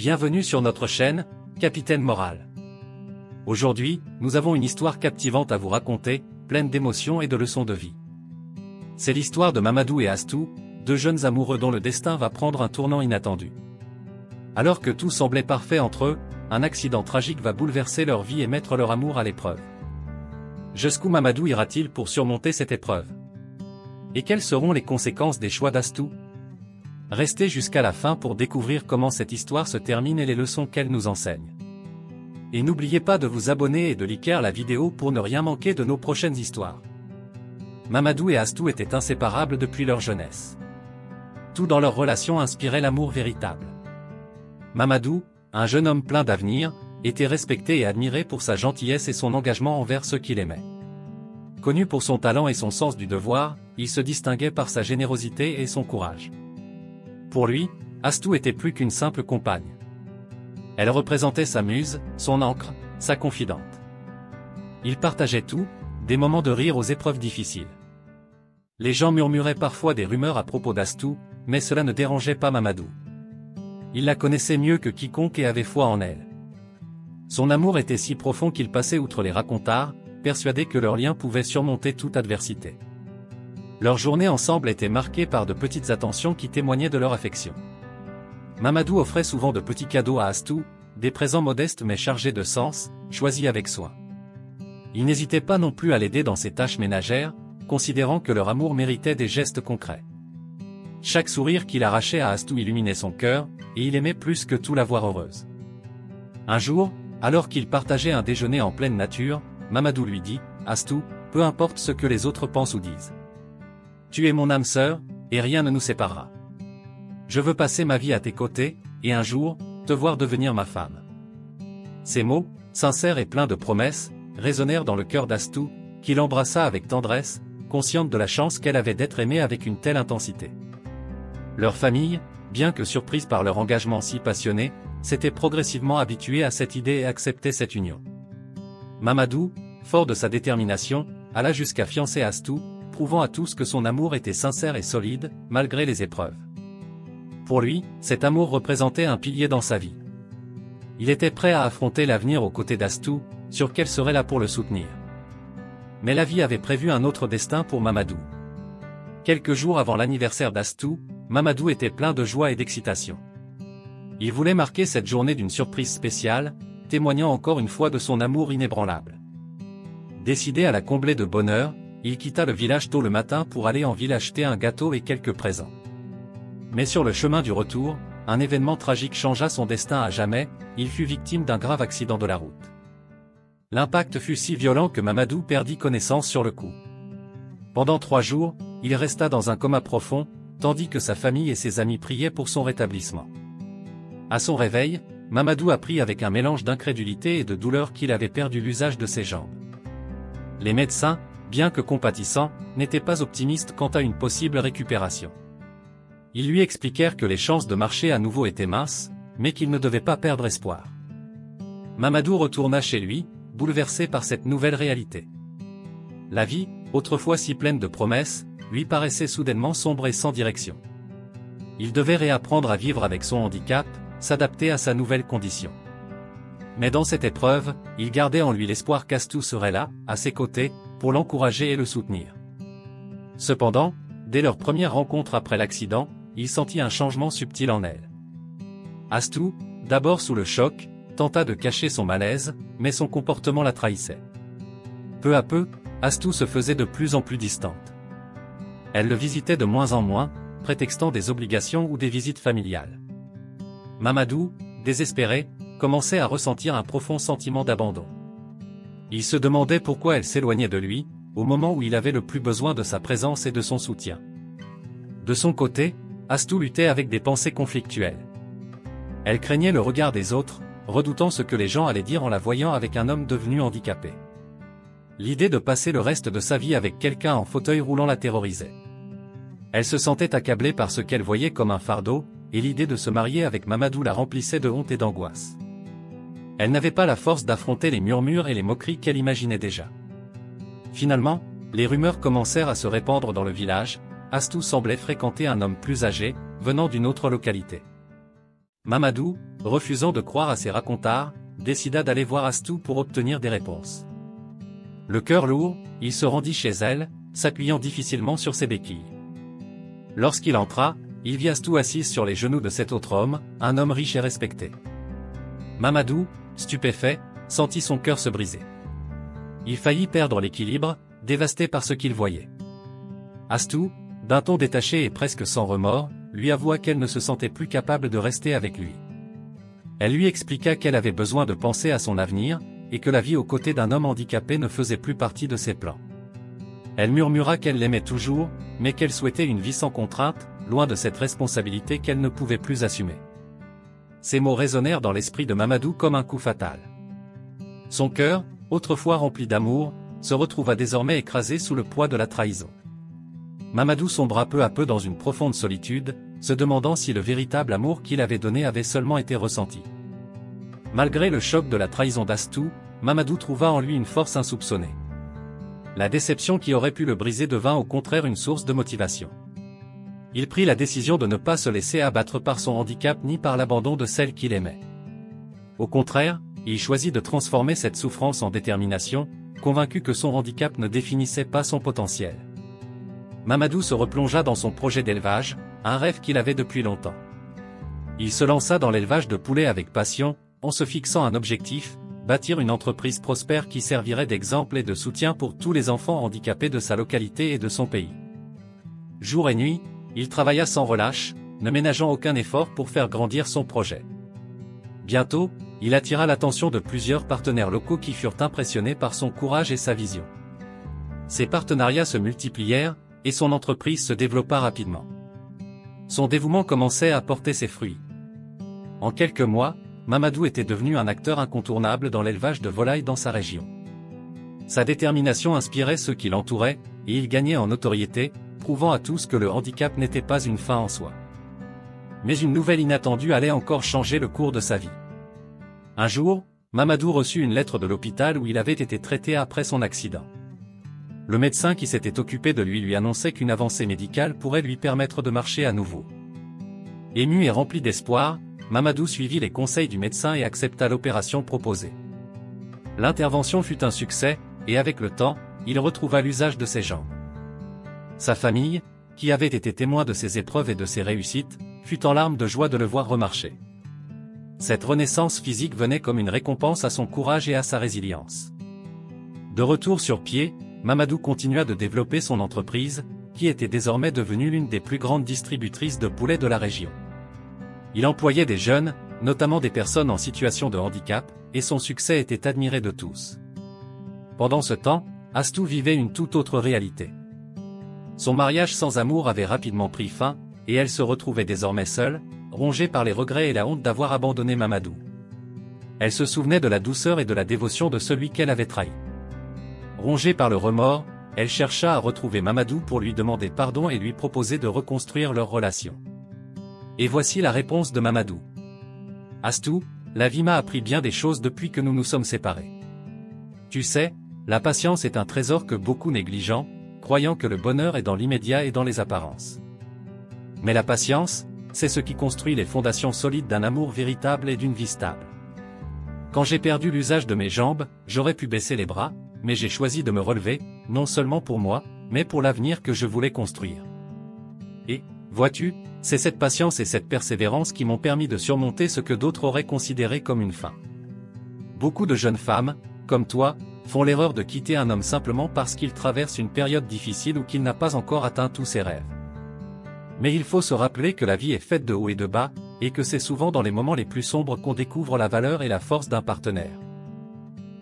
Bienvenue sur notre chaîne, Capitaine Moral. Aujourd'hui, nous avons une histoire captivante à vous raconter, pleine d'émotions et de leçons de vie. C'est l'histoire de Mamadou et Astou, deux jeunes amoureux dont le destin va prendre un tournant inattendu. Alors que tout semblait parfait entre eux, un accident tragique va bouleverser leur vie et mettre leur amour à l'épreuve. Jusqu'où Mamadou ira-t-il pour surmonter cette épreuve? Et quelles seront les conséquences des choix d'Astou? Restez jusqu'à la fin pour découvrir comment cette histoire se termine et les leçons qu'elle nous enseigne. Et n'oubliez pas de vous abonner et de liker la vidéo pour ne rien manquer de nos prochaines histoires. Mamadou et Astou étaient inséparables depuis leur jeunesse. Tout dans leur relation inspirait l'amour véritable. Mamadou, un jeune homme plein d'avenir, était respecté et admiré pour sa gentillesse et son engagement envers ceux qu'il aimait. Connu pour son talent et son sens du devoir, il se distinguait par sa générosité et son courage. Pour lui, Astou était plus qu'une simple compagne. Elle représentait sa muse, son ancre, sa confidente. Ils partageaient tout, des moments de rire aux épreuves difficiles. Les gens murmuraient parfois des rumeurs à propos d'Astou, mais cela ne dérangeait pas Mamadou. Il la connaissait mieux que quiconque et avait foi en elle. Son amour était si profond qu'il passait outre les racontars, persuadé que leur lien pouvait surmonter toute adversité. Leurs journées ensemble étaient marquées par de petites attentions qui témoignaient de leur affection. Mamadou offrait souvent de petits cadeaux à Astou, des présents modestes mais chargés de sens, choisis avec soin. Il n'hésitait pas non plus à l'aider dans ses tâches ménagères, considérant que leur amour méritait des gestes concrets. Chaque sourire qu'il arrachait à Astou illuminait son cœur, et il aimait plus que tout la voir heureuse. Un jour, alors qu'ils partageaient un déjeuner en pleine nature, Mamadou lui dit « Astou, peu importe ce que les autres pensent ou disent. Tu es mon âme sœur, et rien ne nous séparera. Je veux passer ma vie à tes côtés, et un jour, te voir devenir ma femme. » Ces mots, sincères et pleins de promesses, résonnèrent dans le cœur d'Astou, qui l'embrassa avec tendresse, consciente de la chance qu'elle avait d'être aimée avec une telle intensité. Leur famille, bien que surprise par leur engagement si passionné, s'était progressivement habituée à cette idée et acceptait cette union. Mamadou, fort de sa détermination, alla jusqu'à fiancer Astou, prouvant à tous que son amour était sincère et solide, malgré les épreuves. Pour lui, cet amour représentait un pilier dans sa vie. Il était prêt à affronter l'avenir aux côtés d'Astou, sûr qu'elle serait là pour le soutenir. Mais la vie avait prévu un autre destin pour Mamadou. Quelques jours avant l'anniversaire d'Astou, Mamadou était plein de joie et d'excitation. Il voulait marquer cette journée d'une surprise spéciale, témoignant encore une fois de son amour inébranlable. Décidé à la combler de bonheur, il quitta le village tôt le matin pour aller en ville acheter un gâteau et quelques présents. Mais sur le chemin du retour, un événement tragique changea son destin à jamais, il fut victime d'un grave accident de la route. L'impact fut si violent que Mamadou perdit connaissance sur le coup. Pendant 3 jours, il resta dans un coma profond, tandis que sa famille et ses amis priaient pour son rétablissement. À son réveil, Mamadou apprit avec un mélange d'incrédulité et de douleur qu'il avait perdu l'usage de ses jambes. Les médecins, bien que compatissants, n'étaient pas optimistes quant à une possible récupération. Ils lui expliquèrent que les chances de marcher à nouveau étaient minces, mais qu'il ne devait pas perdre espoir. Mamadou retourna chez lui, bouleversé par cette nouvelle réalité. La vie, autrefois si pleine de promesses, lui paraissait soudainement sombre et sans direction. Il devait réapprendre à vivre avec son handicap, s'adapter à sa nouvelle condition. Mais dans cette épreuve, il gardait en lui l'espoir qu'Astou serait là, à ses côtés, pour l'encourager et le soutenir. Cependant, dès leur première rencontre après l'accident, il sentit un changement subtil en elle. Astou, d'abord sous le choc, tenta de cacher son malaise, mais son comportement la trahissait. Peu à peu, Astou se faisait de plus en plus distante. Elle le visitait de moins en moins, prétextant des obligations ou des visites familiales. Mamadou, désespéré, commençait à ressentir un profond sentiment d'abandon. Il se demandait pourquoi elle s'éloignait de lui, au moment où il avait le plus besoin de sa présence et de son soutien. De son côté, Astou luttait avec des pensées conflictuelles. Elle craignait le regard des autres, redoutant ce que les gens allaient dire en la voyant avec un homme devenu handicapé. L'idée de passer le reste de sa vie avec quelqu'un en fauteuil roulant la terrorisait. Elle se sentait accablée par ce qu'elle voyait comme un fardeau, et l'idée de se marier avec Mamadou la remplissait de honte et d'angoisse. Elle n'avait pas la force d'affronter les murmures et les moqueries qu'elle imaginait déjà. Finalement, les rumeurs commencèrent à se répandre dans le village, Astou semblait fréquenter un homme plus âgé, venant d'une autre localité. Mamadou, refusant de croire à ses racontars, décida d'aller voir Astou pour obtenir des réponses. Le cœur lourd, il se rendit chez elle, s'appuyant difficilement sur ses béquilles. Lorsqu'il entra, il vit Astou assise sur les genoux de cet autre homme, un homme riche et respecté. Mamadou, stupéfait, sentit son cœur se briser. Il faillit perdre l'équilibre, dévasté par ce qu'il voyait. Astou, d'un ton détaché et presque sans remords, lui avoua qu'elle ne se sentait plus capable de rester avec lui. Elle lui expliqua qu'elle avait besoin de penser à son avenir, et que la vie aux côtés d'un homme handicapé ne faisait plus partie de ses plans. Elle murmura qu'elle l'aimait toujours, mais qu'elle souhaitait une vie sans contrainte, loin de cette responsabilité qu'elle ne pouvait plus assumer. Ces mots résonnèrent dans l'esprit de Mamadou comme un coup fatal. Son cœur, autrefois rempli d'amour, se retrouva désormais écrasé sous le poids de la trahison. Mamadou sombra peu à peu dans une profonde solitude, se demandant si le véritable amour qu'il avait donné avait seulement été ressenti. Malgré le choc de la trahison d'Astou, Mamadou trouva en lui une force insoupçonnée. La déception qui aurait pu le briser devint au contraire une source de motivation. Il prit la décision de ne pas se laisser abattre par son handicap ni par l'abandon de celle qu'il aimait. Au contraire, il choisit de transformer cette souffrance en détermination, convaincu que son handicap ne définissait pas son potentiel. Mamadou se replongea dans son projet d'élevage, un rêve qu'il avait depuis longtemps. Il se lança dans l'élevage de poulets avec passion, en se fixant un objectif, bâtir une entreprise prospère qui servirait d'exemple et de soutien pour tous les enfants handicapés de sa localité et de son pays. Jour et nuit, il travailla sans relâche, ne ménageant aucun effort pour faire grandir son projet. Bientôt, il attira l'attention de plusieurs partenaires locaux qui furent impressionnés par son courage et sa vision. Ces partenariats se multiplièrent, et son entreprise se développa rapidement. Son dévouement commençait à porter ses fruits. En quelques mois, Mamadou était devenu un acteur incontournable dans l'élevage de volailles dans sa région. Sa détermination inspirait ceux qui l'entouraient, et il gagnait en notoriété, prouvant à tous que le handicap n'était pas une fin en soi. Mais une nouvelle inattendue allait encore changer le cours de sa vie. Un jour, Mamadou reçut une lettre de l'hôpital où il avait été traité après son accident. Le médecin qui s'était occupé de lui annonçait qu'une avancée médicale pourrait lui permettre de marcher à nouveau. Ému et rempli d'espoir, Mamadou suivit les conseils du médecin et accepta l'opération proposée. L'intervention fut un succès, et avec le temps, il retrouva l'usage de ses jambes. Sa famille, qui avait été témoin de ses épreuves et de ses réussites, fut en larmes de joie de le voir remarcher. Cette renaissance physique venait comme une récompense à son courage et à sa résilience. De retour sur pied, Mamadou continua de développer son entreprise, qui était désormais devenue l'une des plus grandes distributrices de poulets de la région. Il employait des jeunes, notamment des personnes en situation de handicap, et son succès était admiré de tous. Pendant ce temps, Astou vivait une toute autre réalité. Son mariage sans amour avait rapidement pris fin, et elle se retrouvait désormais seule, rongée par les regrets et la honte d'avoir abandonné Mamadou. Elle se souvenait de la douceur et de la dévotion de celui qu'elle avait trahi. Rongée par le remords, elle chercha à retrouver Mamadou pour lui demander pardon et lui proposer de reconstruire leur relation. Et voici la réponse de Mamadou. Astou, la vie m'a appris bien des choses depuis que nous nous sommes séparés. Tu sais, la patience est un trésor que beaucoup négligent, croyant que le bonheur est dans l'immédiat et dans les apparences. Mais la patience, c'est ce qui construit les fondations solides d'un amour véritable et d'une vie stable. Quand j'ai perdu l'usage de mes jambes, j'aurais pu baisser les bras, mais j'ai choisi de me relever, non seulement pour moi, mais pour l'avenir que je voulais construire. Et, vois-tu, c'est cette patience et cette persévérance qui m'ont permis de surmonter ce que d'autres auraient considéré comme une fin. Beaucoup de jeunes femmes, comme toi, font l'erreur de quitter un homme simplement parce qu'il traverse une période difficile ou qu'il n'a pas encore atteint tous ses rêves. Mais il faut se rappeler que la vie est faite de hauts et de bas, et que c'est souvent dans les moments les plus sombres qu'on découvre la valeur et la force d'un partenaire.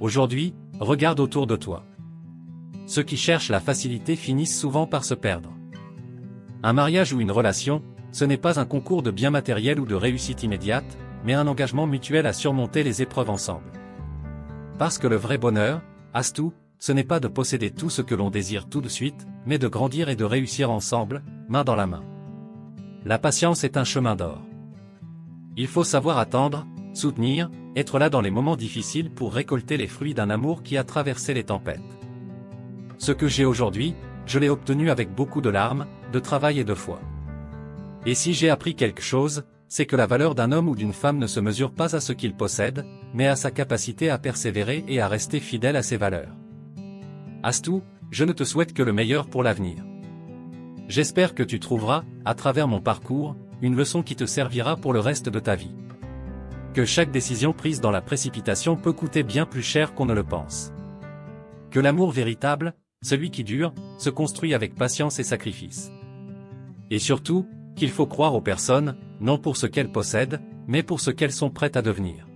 Aujourd'hui, regarde autour de toi. Ceux qui cherchent la facilité finissent souvent par se perdre. Un mariage ou une relation, ce n'est pas un concours de biens matériels ou de réussite immédiate, mais un engagement mutuel à surmonter les épreuves ensemble. Parce que le vrai bonheur, Astou, ce n'est pas de posséder tout ce que l'on désire tout de suite, mais de grandir et de réussir ensemble, main dans la main. La patience est un chemin d'or. Il faut savoir attendre, soutenir, être là dans les moments difficiles pour récolter les fruits d'un amour qui a traversé les tempêtes. Ce que j'ai aujourd'hui, je l'ai obtenu avec beaucoup de larmes, de travail et de foi. Et si j'ai appris quelque chose, c'est que la valeur d'un homme ou d'une femme ne se mesure pas à ce qu'il possède, mais à sa capacité à persévérer et à rester fidèle à ses valeurs. Astou, je ne te souhaite que le meilleur pour l'avenir. J'espère que tu trouveras, à travers mon parcours, une leçon qui te servira pour le reste de ta vie. Que chaque décision prise dans la précipitation peut coûter bien plus cher qu'on ne le pense. Que l'amour véritable, celui qui dure, se construit avec patience et sacrifice. Et surtout, qu'il faut croire aux personnes, non pour ce qu'elles possèdent, mais pour ce qu'elles sont prêtes à devenir.